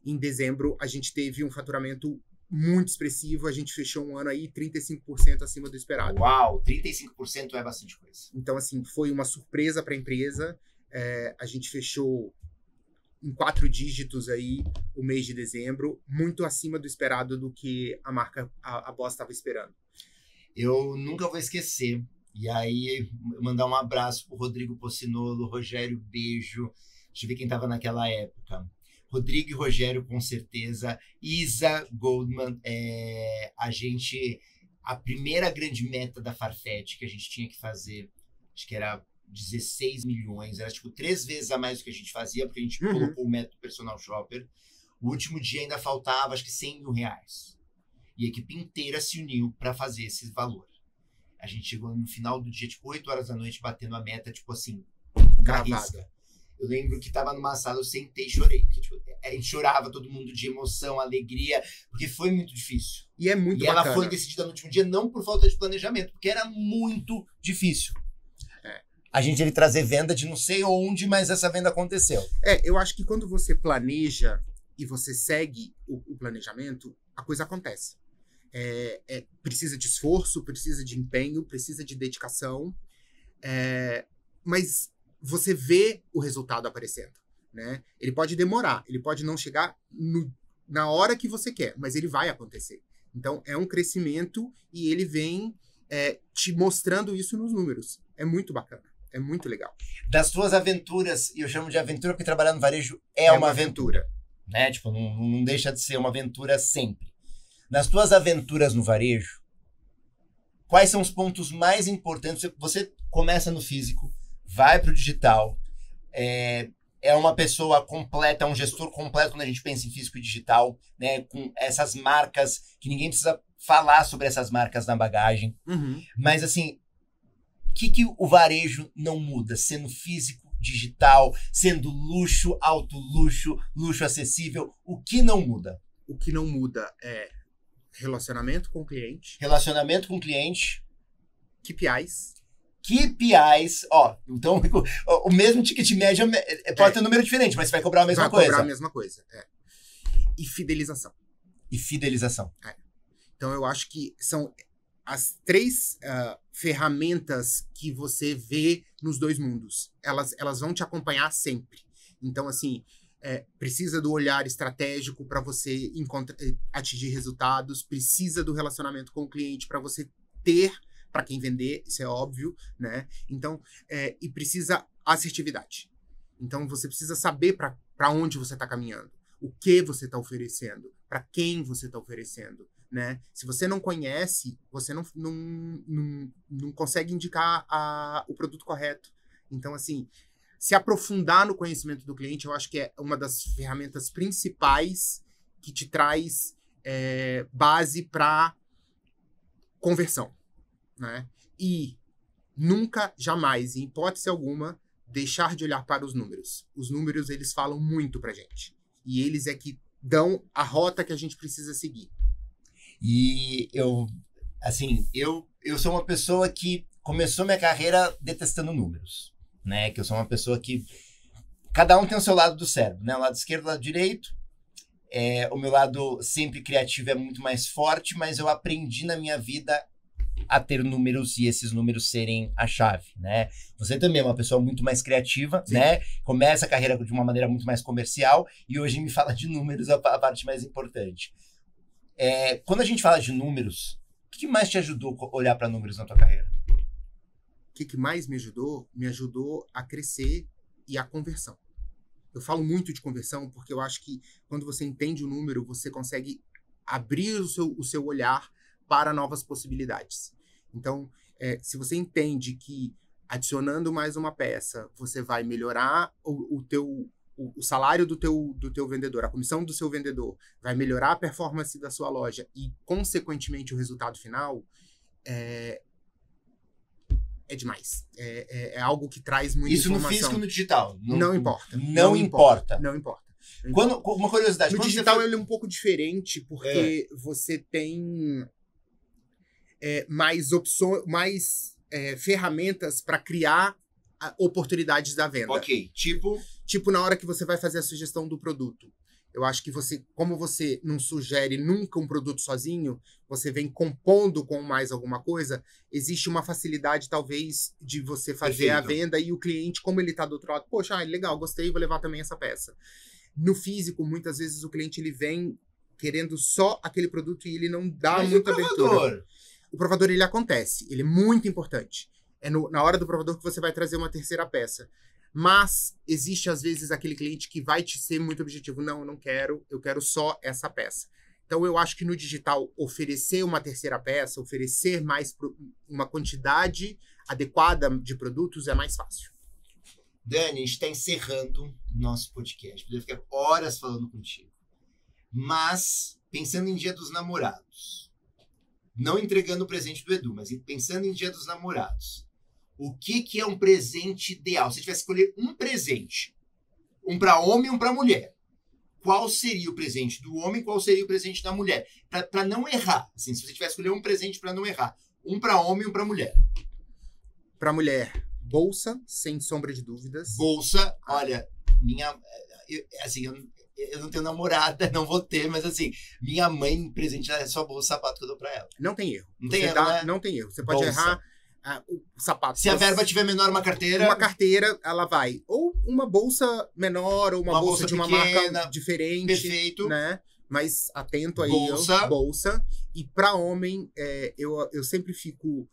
Em dezembro, a gente teve um faturamento muito expressivo, a gente fechou um ano aí 35% acima do esperado. Uau, 35% é bastante coisa. Então, assim, foi uma surpresa para a empresa. A gente fechou em 4 dígitos aí o mês de dezembro, muito acima do esperado do que a marca, a Boss estava esperando. Eu nunca vou esquecer. E aí, mandar um abraço pro Rodrigo Pocinolo, Rogério, beijo. Deixa eu ver quem tava naquela época. Rodrigo e Rogério, com certeza. Isa Goldman, a primeira grande meta da Farfetch que a gente tinha que fazer, acho que era 16 milhões, era tipo 3 vezes a mais do que a gente fazia, porque a gente colocou o método personal shopper. O último dia ainda faltava, acho que 100 mil reais. E a equipe inteira se uniu para fazer esse valor. A gente chegou no final do dia, tipo, 8 horas da noite, batendo a meta, tipo assim, Gravada. Eu lembro que tava numa sala, eu sentei e chorei. Porque, tipo, a gente chorava, todo mundo de emoção, alegria, porque foi muito difícil. E é muito bacana. Ela foi decidida no último dia, não por falta de planejamento, porque era muito difícil. A gente teve que trazer venda de não sei onde, mas essa venda aconteceu. Eu acho que quando você planeja e você segue o planejamento, a coisa acontece. Precisa de esforço, precisa de empenho, precisa de dedicação, mas você vê o resultado aparecendo, né? Ele pode demorar, ele pode não chegar na hora que você quer, mas ele vai acontecer. Então, é um crescimento e ele vem te mostrando isso nos números. É muito bacana, é muito legal. Das tuas aventuras, e eu chamo de aventura porque trabalhar no varejo é uma aventura, né? Tipo, não deixa de ser uma aventura sempre. Nas tuas aventuras no varejo, quais são os pontos mais importantes? Você começa no físico, vai para o digital, é uma pessoa completa, é um gestor completo quando a gente pensa em físico e digital, né? Com essas marcas, que ninguém precisa falar sobre essas marcas na bagagem. Uhum. Mas assim, o que o varejo não muda, sendo físico, digital, sendo luxo, alto luxo, luxo acessível. O que não muda? O que não muda é relacionamento com o cliente, Relacionamento com o cliente, KPIs. KPIs, ó, então o mesmo ticket médio pode ter um número diferente, mas você vai cobrar a mesma coisa. Vai cobrar a mesma coisa, E fidelização. E fidelização. Então, eu acho que são as 3 ferramentas que você vê nos 2 mundos. Elas vão te acompanhar sempre. Então, assim, precisa do olhar estratégico para você atingir resultados, precisa do relacionamento com o cliente para você ter para quem vender, isso é óbvio, né? Então, e precisa assertividade. Então, você precisa saber para onde você está caminhando, o que você está oferecendo, para quem você está oferecendo, né? Se você não conhece, você não consegue indicar o produto correto. Então, assim, se aprofundar no conhecimento do cliente, eu acho que é uma das ferramentas principais que te traz base para conversão, né? E nunca, jamais, em hipótese alguma, deixar de olhar para os números. Os números, eles falam muito pra gente. E eles é que dão a rota que a gente precisa seguir. E eu sou uma pessoa que começou minha carreira detestando números, né? Que eu sou uma pessoa que cada um tem o seu lado do cérebro, né? O lado esquerdo, o lado direito. O meu lado sempre criativo é muito mais forte, mas eu aprendi na minha vida a ter números e esses números serem a chave, né? Você também é uma pessoa muito mais criativa, Sim. né? Começa a carreira de uma maneira muito mais comercial e hoje me fala de números, a parte mais importante. Quando a gente fala de números, o que mais te ajudou a olhar para números na tua carreira? O que mais me ajudou? Me ajudou a crescer e a conversão. Eu falo muito de conversão porque eu acho que quando você entende o número, você consegue abrir o seu olhar para novas possibilidades. Então, se você entende que adicionando mais uma peça, você vai melhorar o salário do teu vendedor, a comissão do seu vendedor, vai melhorar a performance da sua loja e, consequentemente, o resultado final, é demais. É algo que traz muita Isso informação. no físico e no digital? Não importa. Não importa. Não importa. Uma curiosidade. No digital ele é um pouco diferente, porque você tem mais opções, mais ferramentas para criar oportunidades da venda. Ok, Tipo na hora que você vai fazer a sugestão do produto. Eu acho que como você não sugere nunca um produto sozinho, você vem compondo com mais alguma coisa, existe uma facilidade, talvez, de você fazer a venda e o cliente, como ele está do outro lado, poxa, legal, gostei, vou levar também essa peça. No físico, muitas vezes o cliente ele vem querendo só aquele produto e ele não dá muita abertura. O provador, ele acontece, ele é muito importante. Na hora do provador que você vai trazer uma terceira peça. Mas existe, às vezes, aquele cliente que vai te ser muito objetivo. Não, eu não quero, eu quero só essa peça. Então, eu acho que no digital, oferecer uma terceira peça, oferecer uma quantidade adequada de produtos é mais fácil. Dani, a gente está encerrando o nosso podcast. Poderia ficar horas falando contigo. Mas, pensando em Dia dos Namorados, não entregando o presente do Edu, mas pensando em Dia dos Namorados, o que é um presente ideal? Se você tivesse que escolher um presente, um para homem e um para mulher, qual seria o presente do homem e qual seria o presente da mulher? Para não errar. Assim, se você tivesse que escolher um presente para não errar, um para homem e um para mulher. Para mulher, bolsa, sem sombra de dúvidas. Bolsa, olha, eu não tenho namorada, não vou ter, mas assim, minha mãe presentear só bolsa, sapato que eu dou para ela. Não tem erro. Não tem erro, né? Não tem erro. Você pode Bolsa. errar o sapato. Se a verba tiver menor, uma carteira. Uma carteira, ela vai. Ou uma bolsa menor, ou uma bolsa de uma pequena, marca diferente. Perfeito. Né? Mas atento aí. Bolsa. E para homem, eu sempre fico...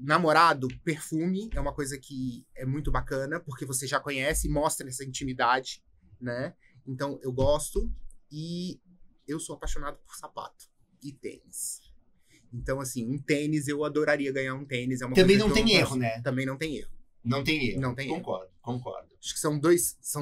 Namorado, perfume, é uma coisa que é muito bacana, porque você já conhece, mostra essa intimidade, né? Então, eu gosto e eu sou apaixonado por sapato e tênis. Então, assim, um tênis, eu adoraria ganhar um tênis. Também não tem erro, né? Também não tem erro. Não tem erro. Não tem erro. Concordo. Acho que são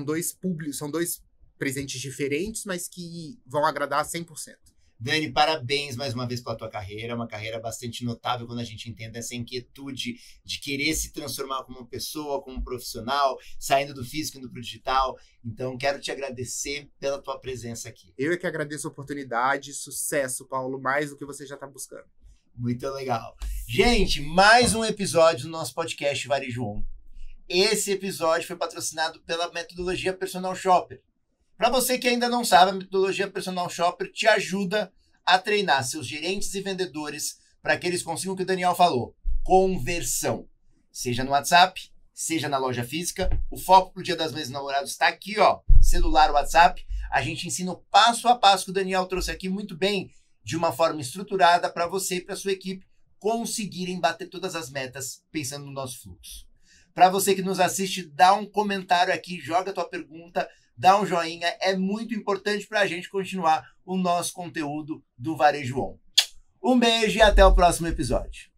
dois presentes diferentes, mas que vão agradar 100%. Dani, parabéns mais uma vez pela tua carreira, uma carreira bastante notável quando a gente entende essa inquietude de querer se transformar como uma pessoa, como um profissional, saindo do físico e indo pro digital. Então, quero te agradecer pela tua presença aqui. Eu é que agradeço a oportunidade, sucesso, Paulo, mais do que você já está buscando. Muito legal. Gente, mais um episódio do nosso podcast Varejo On. Esse episódio foi patrocinado pela Metodologia Personal Shopper. Para você que ainda não sabe, a Metodologia Personal Shopper te ajuda a treinar seus gerentes e vendedores para que eles consigam o que o Daniel falou, conversão. Seja no WhatsApp, seja na loja física. O foco pro Dia das Mães e Namorados está aqui, ó, celular, WhatsApp. A gente ensina o passo a passo que o Daniel trouxe aqui muito bem, de uma forma estruturada para você e para sua equipe conseguirem bater todas as metas pensando no nosso fluxo. Para você que nos assiste, dá um comentário aqui, joga a tua pergunta, dá um joinha, é muito importante para a gente continuar o nosso conteúdo do Varejo On. Um beijo e até o próximo episódio.